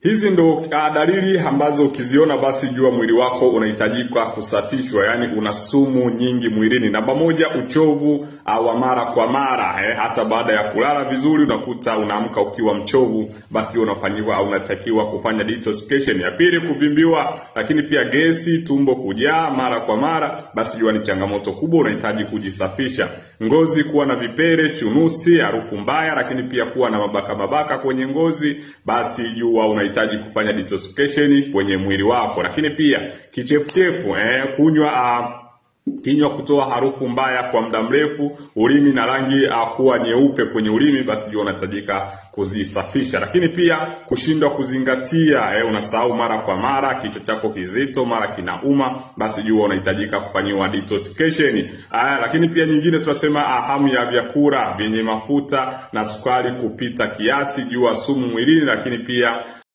Hizi ndo dalili ambazo ukiziona basi jua mwili wako unahitajika kusafishwa, yani una sumu nyingi mwilini. Namba moja, uchovu wa mara kwa mara. Hata baada ya kulala vizuri unakuta unaamka ukiwa mchovu, basi jua unafanyiwa au unatakiwa kufanya detoxification. Ya pili, kuvimbiwa, lakini pia gesi, tumbo kujaa mara kwa mara, basi jua ni changamoto kubwa, unahitaji kujisafisha. Ngozi kuwa na vipele, chunusi, harufu mbaya, lakini pia kuwa na mabaka kwenye ngozi, basi jua unahitaji kufanya detoxification kwenye mwili wako. Lakini pia kichefuchefu, kinywa kutoa harufu mbaya kwa muda mrefu, ulimi na rangi kuwa nyeupe kwenye ulimi, basi jua unahitajika kujisafisha. Lakini pia kushindwa kuzingatia, unasahau mara kwa mara, kichwa chako kizito, mara kinauma, basi jua unahitajika kufanyiwa detoxification. Lakini pia nyingine tunasema hamu ya vyakula vyenye mafuta na sukari kupita kiasi, jua sumu mwilini. Lakini pia